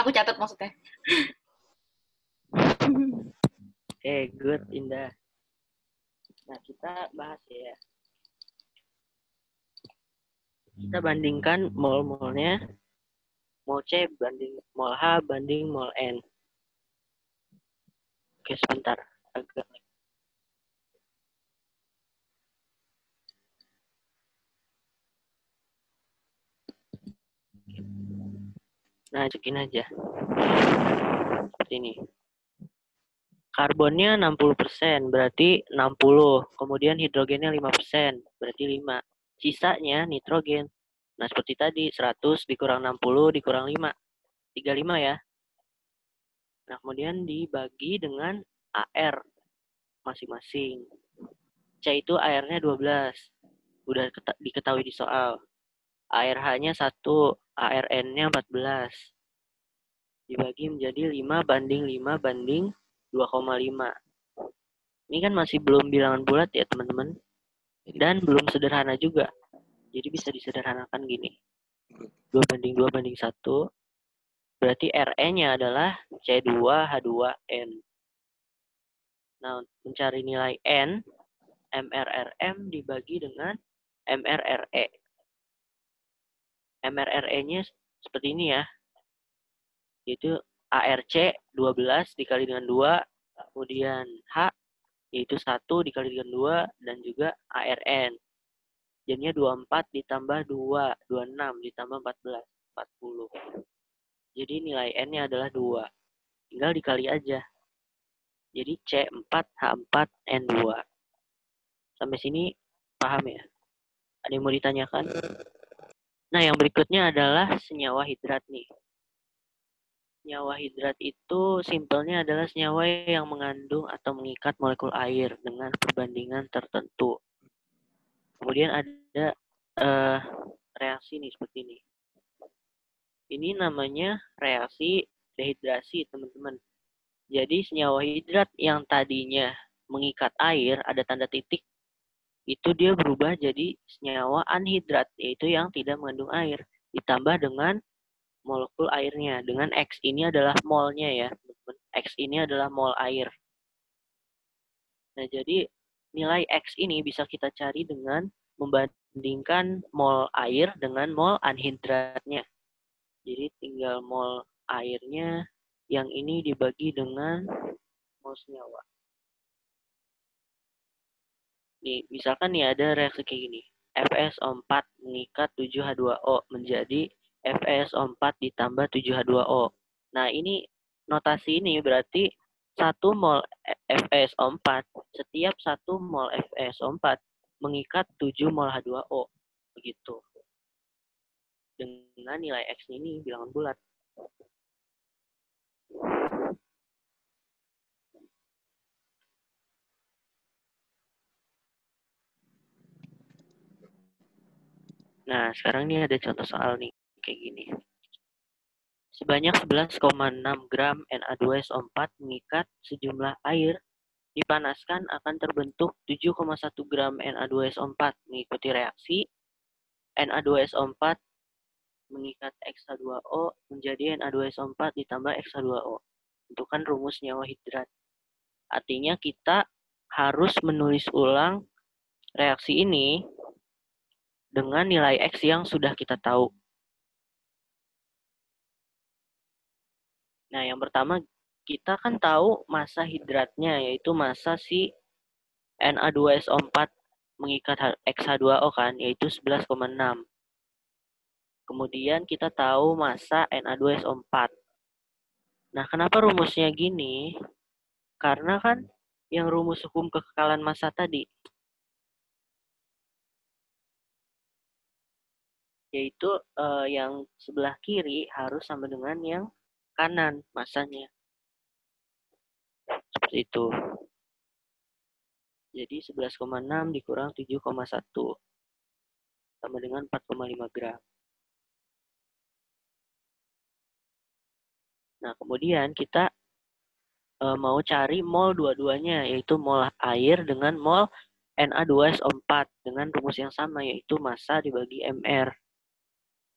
Aku catat maksudnya. Good, Indah. Nah, kita bahas ya. Kita bandingkan mol-molnya. Mol C banding mol H banding mol N. Oke, sebentar. Agak. Nah, masukin aja. Seperti ini. Karbonnya 60%, berarti 60. Kemudian hidrogennya 5%, berarti 5. Sisanya nitrogen. Nah, seperti tadi, 100 dikurang 60 dikurang 5. 35 ya. Nah, kemudian dibagi dengan AR masing-masing. C itu AR-nya 12. Udah diketahui di soal. ARH-nya 1, ARN-nya 14. Dibagi menjadi 5 banding 5 banding 2,5. Ini kan masih belum bilangan bulat ya, teman-teman. Dan belum sederhana juga. Jadi bisa disederhanakan gini. 2 banding 2 banding 1. Berarti RE-nya adalah C2H2N. Nah, mencari nilai N, MRRM dibagi dengan MRRE. MRRE-nya seperti ini ya. Yaitu ARC 12 dikali dengan 2, kemudian H yaitu 1 dikali dengan 2, dan juga ARN. Jadinya 24 ditambah 2, 26 ditambah 14, 40. Jadi nilai N-nya adalah 2. Tinggal dikali aja. Jadi C4H4N2. Sampai sini paham ya? Ada yang mau ditanyakan? Nah, yang berikutnya adalah senyawa hidrat nih. Senyawa hidrat itu simpelnya adalah senyawa yang mengandung atau mengikat molekul air dengan perbandingan tertentu. Kemudian ada reaksi nih seperti ini. Ini namanya reaksi dehidrasi, teman-teman. Jadi senyawa hidrat yang tadinya mengikat air, ada tanda titik, itu dia berubah jadi senyawa anhidrat, yaitu yang tidak mengandung air. Ditambah dengan molekul airnya. Dengan X ini adalah molnya ya. X ini adalah mol air. Nah, jadi nilai X ini bisa kita cari dengan membandingkan mol air dengan mol anhidratnya. Jadi tinggal mol airnya yang ini dibagi dengan mol senyawa. Nih, misalkan nih ada reaksi kayak gini. FeSO4 mengikat 7H2O menjadi FeSO4 ditambah 7H2O. Nah, ini notasi ini berarti 1 mol FeSO4, setiap 1 mol FeSO4 mengikat 7 mol H2O. Begitu. dengan nilai X ini bilangan bulat. Nah, sekarang ini ada contoh soal nih, kayak gini. Sebanyak 11,6 gram Na2SO4 mengikat sejumlah air dipanaskan akan terbentuk 7,1 gram Na2SO4 mengikuti reaksi Na2SO4 mengikat X2O menjadi Na2SO4 ditambah X2O. Tentukan rumus senyawa hidrat. Artinya kita harus menulis ulang reaksi ini dengan nilai X yang sudah kita tahu. Nah, yang pertama kita kan tahu massa hidratnya, yaitu massa si Na2SO4 mengikat X2O kan, yaitu 11,6. Kemudian kita tahu massa Na2SO4. Nah, kenapa rumusnya gini? Karena kan yang rumus hukum kekekalan massa tadi, yaitu yang sebelah kiri harus sama dengan yang kanan massanya. Seperti itu. Jadi 11,6 dikurang 7,1 sama dengan 4,5 gram. Nah, kemudian kita mau cari mol dua-duanya, yaitu mol air dengan mol Na2SO4 dengan rumus yang sama, yaitu massa dibagi MR.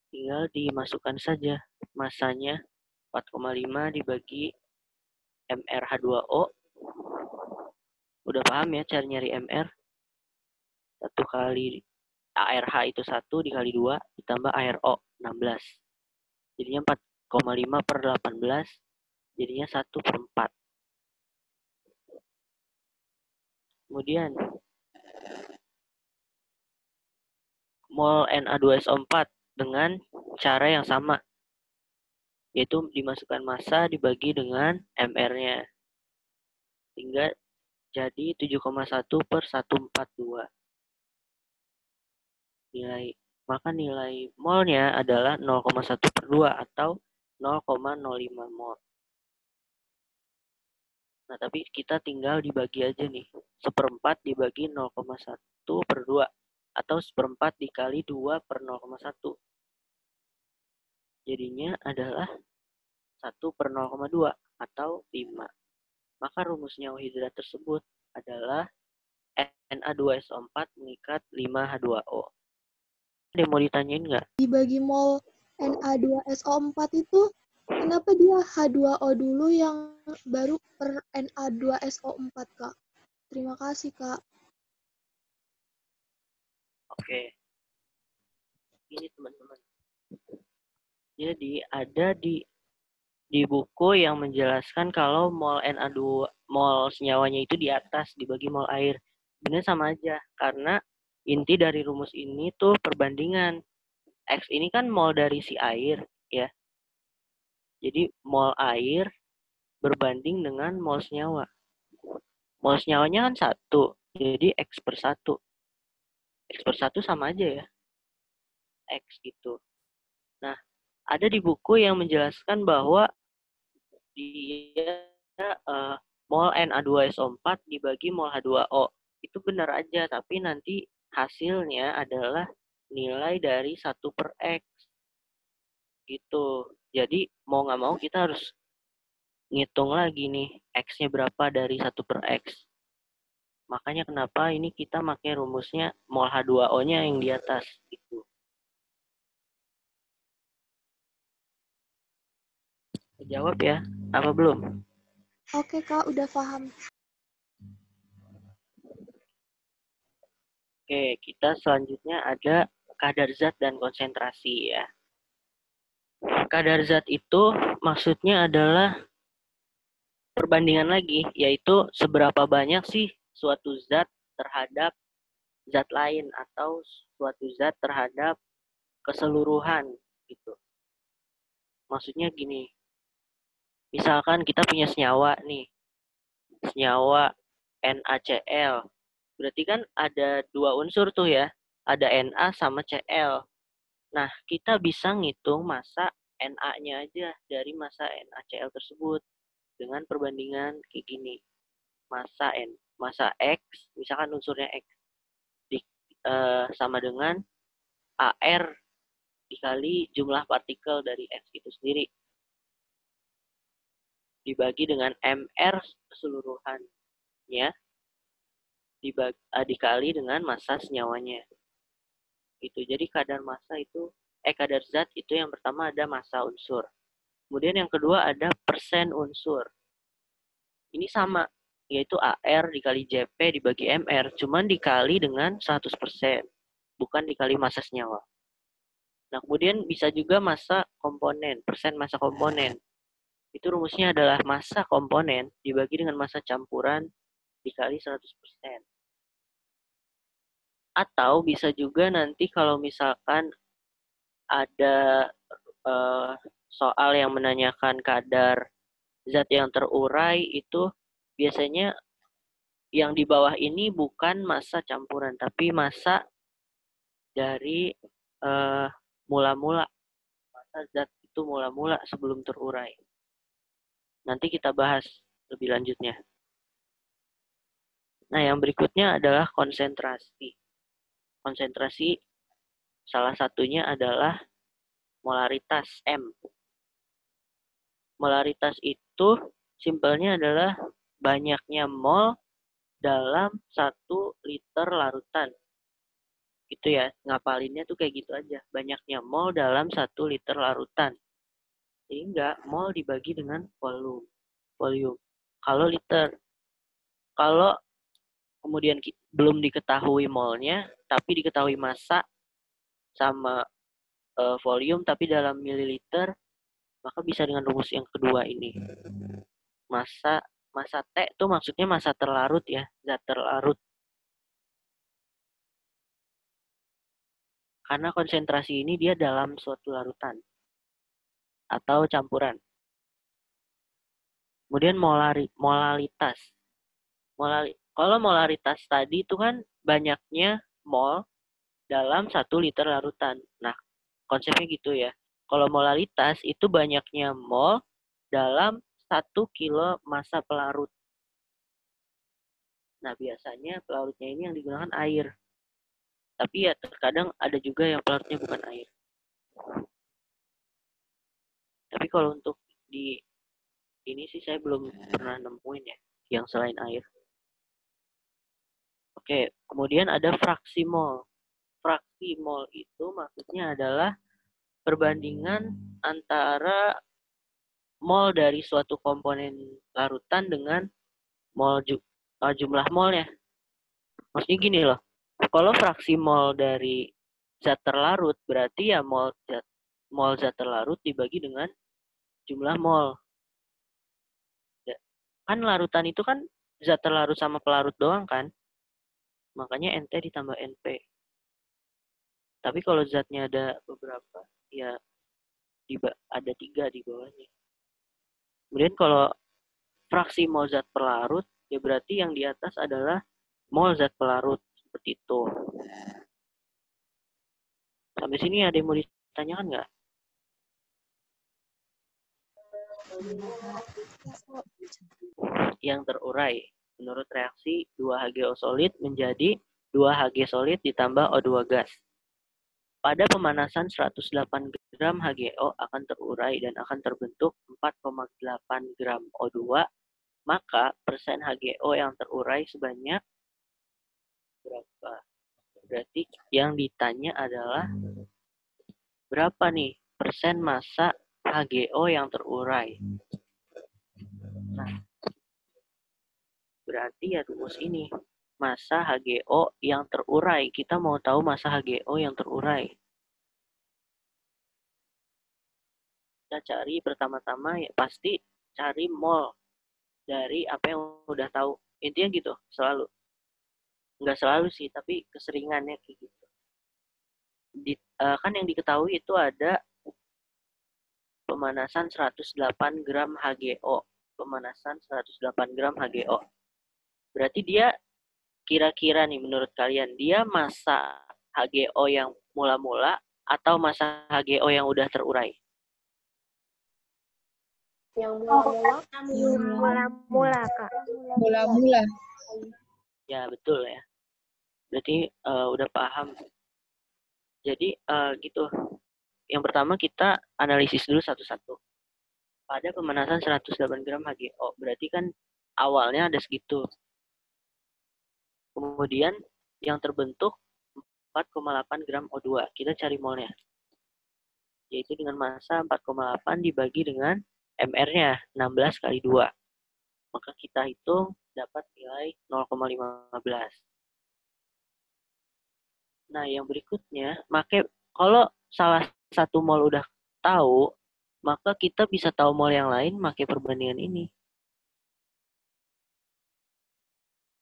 Tinggal dimasukkan saja massanya 4,5 dibagi MrH2O. Udah paham ya cara nyari MR? 1 kali ARH itu 1 dikali 2 ditambah ARO 16. Jadinya 4,5 per 18. Jadinya 1/4. Kemudian mol Na2SO4 dengan cara yang sama, yaitu dimasukkan massa dibagi dengan MR-nya. Hingga jadi 7,1 per 142. Maka nilai molnya adalah 0,1 per 2 atau 0,05 mol. Nah, tapi kita tinggal dibagi aja nih. 1/4 dibagi 0,1 per 2 atau 1/4 dikali 2 per 0,1. Jadinya adalah 1 per 0,2 atau 5. Maka rumus senyawa hidrat tersebut adalah Na2SO4 mengikat 5H2O. Ada yang mau ditanyain nggak? Dibagi mol Na2SO4 itu, kenapa dia H2O dulu yang baru per Na2SO4, Kak? Terima kasih, Kak. Oke. Ini teman-teman. Jadi ada di buku yang menjelaskan kalau mol Na2 mol senyawanya itu di atas dibagi mol air. Sebenarnya sama aja karena inti dari rumus ini tuh perbandingan. X ini kan mol dari si air ya. Jadi mol air berbanding dengan mol senyawa. Mol senyawanya kan 1. Jadi X per 1. X per 1 sama aja ya. X gitu. Nah, ada di buku yang menjelaskan bahwa dia mol Na2SO4 dibagi mol H2O. Itu benar aja, tapi nanti hasilnya adalah nilai dari 1 per X. Gitu. Jadi, mau nggak mau kita harus ngitung lagi nih, X-nya berapa dari 1 per X. Makanya kenapa ini kita pakai rumusnya mol H2O-nya yang di atas. Gitu. Jawab ya, apa belum? Oke, Kak, udah paham. Oke, kita selanjutnya ada kadar zat dan konsentrasi ya. Kadar zat itu maksudnya adalah perbandingan lagi, yaitu seberapa banyak sih suatu zat terhadap zat lain atau suatu zat terhadap keseluruhan gitu. Maksudnya gini, misalkan kita punya senyawa nih, senyawa NaCl. Berarti kan ada 2 unsur tuh ya, ada Na sama Cl. Nah, kita bisa ngitung massa Na-nya aja dari massa NaCl tersebut dengan perbandingan kayak gini. Massa X, misalkan unsurnya X, sama dengan AR dikali jumlah partikel dari X itu sendiri. Dibagi dengan MR keseluruhannya, dikali dengan massa senyawanya. Gitu. Jadi kadar zat itu yang pertama ada massa unsur. Kemudian yang kedua ada persen unsur. Ini sama, yaitu AR dikali JP dibagi MR, cuman dikali dengan 100%, bukan dikali massa senyawa. Nah, kemudian bisa juga massa komponen, persen massa komponen. Itu rumusnya adalah massa komponen dibagi dengan massa campuran dikali 100%. Atau bisa juga nanti kalau misalkan ada soal yang menanyakan kadar zat yang terurai, itu biasanya yang di bawah ini bukan massa campuran, tapi massa dari mula-mula. Massa zat itu mula-mula sebelum terurai. Nanti kita bahas lebih lanjutnya. Nah, yang berikutnya adalah konsentrasi. Konsentrasi salah satunya adalah molaritas M. Molaritas itu simpelnya adalah banyaknya mol dalam 1 liter larutan. Itu ya, ngapalinnya tuh kayak gitu aja. Banyaknya mol dalam 1 liter larutan. Sehingga mol dibagi dengan volume. Kalau liter. Kalau kemudian belum diketahui molnya, tapi diketahui massa sama volume, tapi dalam mililiter, maka bisa dengan rumus yang kedua ini. Massa T itu maksudnya massa terlarut ya, zat terlarut. Karena konsentrasi ini dia dalam suatu larutan atau campuran. Kemudian molaritas. Kalau molaritas tadi itu kan banyaknya mol dalam 1 liter larutan. Nah, konsepnya gitu ya. Kalau molaritas itu banyaknya mol dalam 1 kilo massa pelarut. Nah, biasanya pelarutnya ini yang digunakan air. Tapi ya terkadang ada juga yang pelarutnya bukan air. Tapi kalau untuk di ini sih saya belum pernah nemuin ya yang selain air. Oke, kemudian ada fraksi mol. Fraksi mol itu maksudnya adalah perbandingan antara mol dari suatu komponen larutan dengan jumlah molnya. Maksudnya gini loh, kalau fraksi mol dari zat terlarut, berarti ya mol zat terlarut dibagi dengan jumlah mol. Kan larutan itu kan zat terlarut sama pelarut doang kan? Makanya NT ditambah NP. Tapi kalau zatnya ada beberapa, ya ada 3 di bawahnya. Kemudian kalau fraksi mol zat pelarut, ya berarti yang di atas adalah mol zat pelarut. Seperti itu. Sampai sini ada yang mau ditanyakan nggak? Yang terurai. Menurut reaksi 2HGO solid menjadi 2Hg solid ditambah O2 gas. Pada pemanasan 108 gram HGO akan terurai dan akan terbentuk 4,8 gram O2, maka persen HGO yang terurai sebanyak berapa? Berarti yang ditanya adalah berapa nih persen massa HGO yang terurai. Nah, berarti ya rumus ini, massa HGO yang terurai. Kita mau tahu massa HGO yang terurai. Kita cari pertama-tama ya pasti cari mol dari apa yang udah tahu. Intinya gitu, selalu. Nggak selalu sih, tapi keseringannya kayak gitu. Kan yang diketahui itu ada pemanasan 108 gram HGO. Pemanasan 108 gram HGO. Berarti dia kira-kira nih menurut kalian, dia massa HGO yang mula-mula atau massa HGO yang udah terurai? Yang mula-mula. Mula-mula, Kak. Mula-mula. Ya, betul ya. Berarti udah paham. Jadi gitu. Yang pertama kita analisis dulu satu-satu. Pada pemanasan 108 gram HGO, berarti kan awalnya ada segitu. Kemudian yang terbentuk 4,8 gram O2. Kita cari molnya. Yaitu dengan massa 4,8 dibagi dengan MR-nya 16 kali 2. Maka kita hitung dapat nilai 0,15. Nah, yang berikutnya, kalau salah satu mol udah tahu, maka kita bisa tahu mol yang lain pakai perbandingan ini.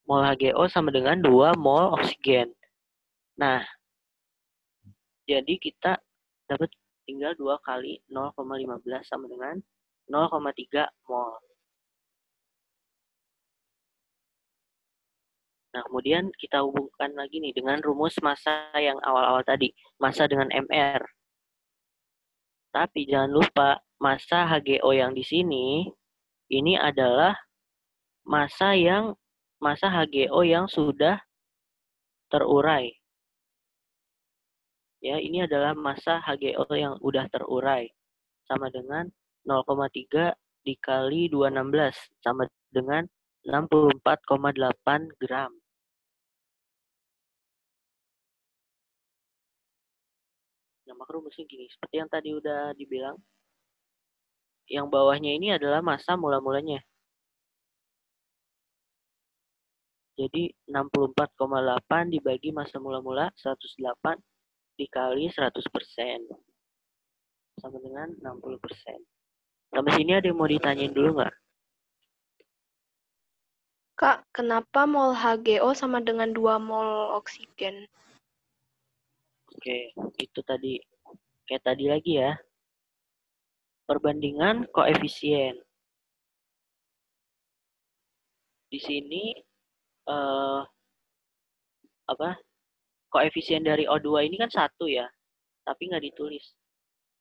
Mol HGO sama dengan 2 mol oksigen. Nah, jadi kita dapat tinggal 2 kali 0,15 sama dengan 0,3 mol. Nah, kemudian kita hubungkan lagi nih dengan rumus massa yang awal-awal tadi. Massa dengan MR. Tapi jangan lupa, massa HGO yang di sini, ini adalah massa HGO yang sudah terurai. Ya, ini adalah massa HGO yang udah terurai. Sama dengan 0,3 dikali 216. Sama dengan 64,8 gram. Nah, maka rumusnya gini. Seperti yang tadi udah dibilang. Yang bawahnya ini adalah massa mula-mulanya. Jadi 64,8 dibagi massa mula-mula 108 dikali 100%. Sama dengan 60%. Sampai sini ada yang mau ditanyain dulu nggak? Kak, kenapa mol HGO sama dengan 2 mol oksigen? Oke, itu tadi. Kayak tadi lagi ya. Perbandingan koefisien. Di sini koefisien dari O2 ini kan 1 ya. Tapi nggak ditulis.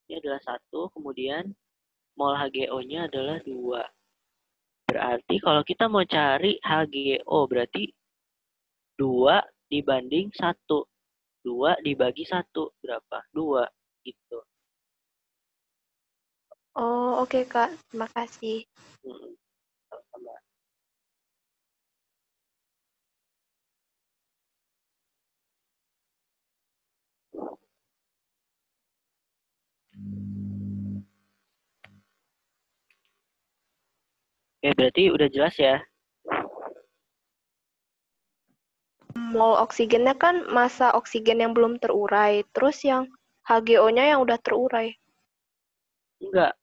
Ini adalah 1, kemudian mol HGO-nya adalah 2. Berarti kalau kita mau cari HGO, berarti 2 dibanding 1. 2 dibagi 1 berapa? 2 gitu. Oh, oke Kak. Terima kasih. Sama-sama. Oke, berarti udah jelas ya? Mol oksigennya kan massa oksigen yang belum terurai. Terus yang HGO-nya yang udah terurai. Enggak.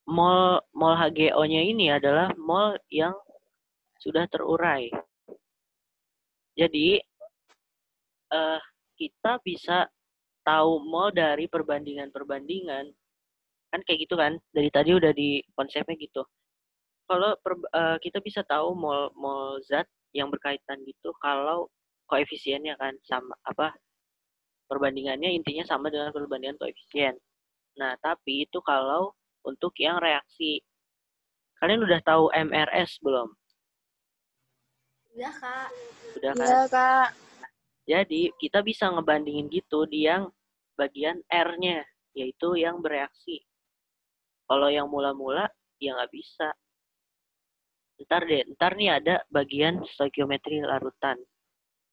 Mol HGO-nya ini adalah mol yang sudah terurai. Jadi, kita bisa tahu mol dari perbandingan-perbandingan. Kan kayak gitu kan? Dari tadi udah di konsepnya gitu. Kalau kita bisa tahu mol zat yang berkaitan gitu kalau koefisiennya kan sama perbandingannya intinya sama dengan perbandingan koefisien. Nah, tapi itu kalau untuk yang reaksi. Kalian udah tahu MRS belum? Udah, Kak. Udah kan? Iya, Kak. Jadi, kita bisa ngebandingin gitu di yang bagian R-nya, yaitu yang bereaksi. Kalau yang mula-mula, ya nggak bisa. Ntar nih ada bagian stoikiometri larutan.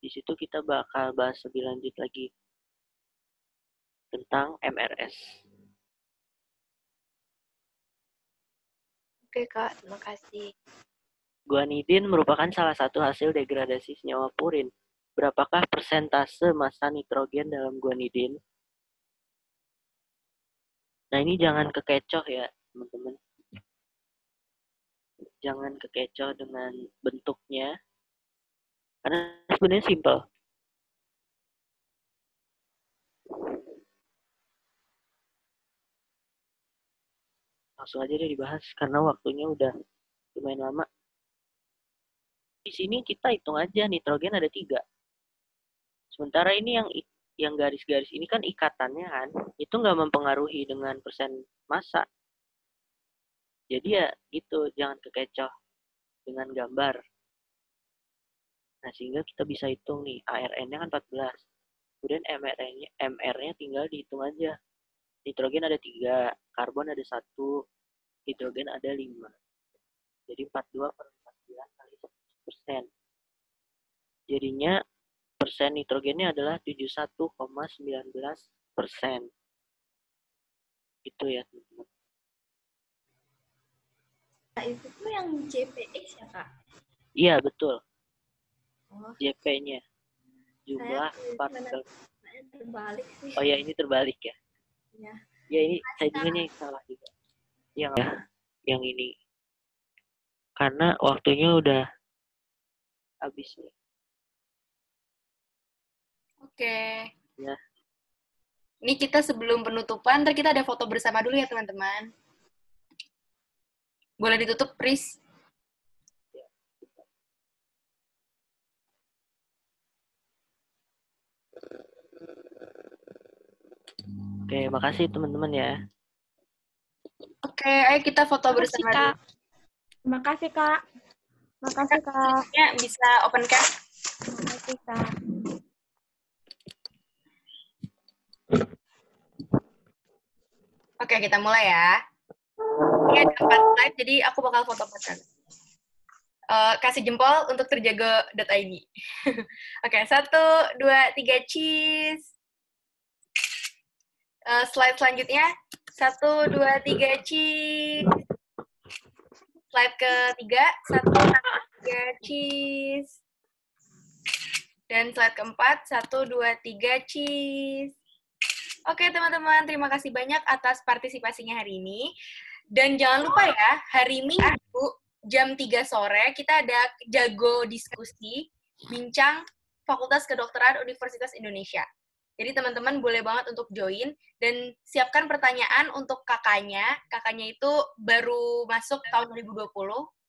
Di situ kita bakal bahas lebih lanjut lagi tentang MRS. Oke, Kak. Terima kasih. Guanidin merupakan salah satu hasil degradasi senyawa purin. Berapakah persentase massa nitrogen dalam guanidin? Nah, ini jangan kekecoh ya, teman-teman. Jangan kekecoh dengan bentuknya. Karena sebenarnya simpel. Langsung aja deh dibahas karena waktunya udah lumayan lama. Di sini kita hitung aja nitrogen ada 3. Sementara ini yang yang garis-garis ini kan ikatannya kan, itu nggak mempengaruhi dengan persen massa. Jadi ya gitu, jangan kekecoh dengan gambar. Nah, sehingga kita bisa hitung nih, ARN-nya kan 14. Kemudian MR-nya tinggal dihitung aja. Nitrogen ada 3, karbon ada 1, hidrogen ada 5. Jadi 42 per 14 kali 100%. Jadinya persen nitrogennya adalah 71,19%. Itu ya, teman-teman. Nah, itu tuh yang JPX ya, Kak? Iya, betul. Oh, JP-nya. Jumlah saya partikel. terbalik sih. Oh ya, ini terbalik ya. Ya. Ya, ini saya juga nih salah juga. Yang ini. Karena waktunya udah habis nih. Oke. Ya. Ini kita sebelum penutupan, ntar kita ada foto bersama dulu ya, teman-teman. Boleh ditutup, Pris? Oke, makasih teman-teman ya. Oke, ayo kita foto bersama dulu. Terima kasih, Kak. Terima kasih, Kak. Ya, bisa open cam. Terima kasih, Kak. Oke, kita mulai ya. Ini ada 4 slide, jadi aku bakal foto kan. Kasih jempol untuk terjaga.id. Oke, 1, 2, 3, cheese. Slide selanjutnya, 1, 2, 3, cheese. Slide ketiga, 1, 2, 3, cheese. Dan slide keempat, 1, 2, 3, cheese. Oke, teman-teman, terima kasih banyak atas partisipasinya hari ini. Dan jangan lupa ya, hari Minggu jam 3 sore kita ada Jago Diskusi Bincang Fakultas Kedokteran Universitas Indonesia. Jadi teman-teman boleh banget untuk join dan siapkan pertanyaan untuk kakaknya. Kakaknya itu baru masuk tahun 2020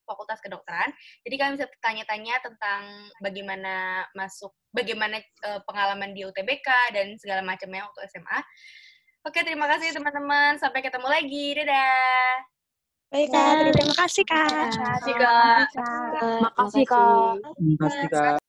Fakultas Kedokteran. Jadi kalian bisa tanya-tanya tentang bagaimana pengalaman di UTBK dan segala macamnya waktu SMA. Oke, terima kasih teman-teman. Sampai ketemu lagi. Dadah. Baik, Kak. Terima kasih, Kak. Terima kasih, Kak. Terima kasih, Kak. Terima kasih, Kak.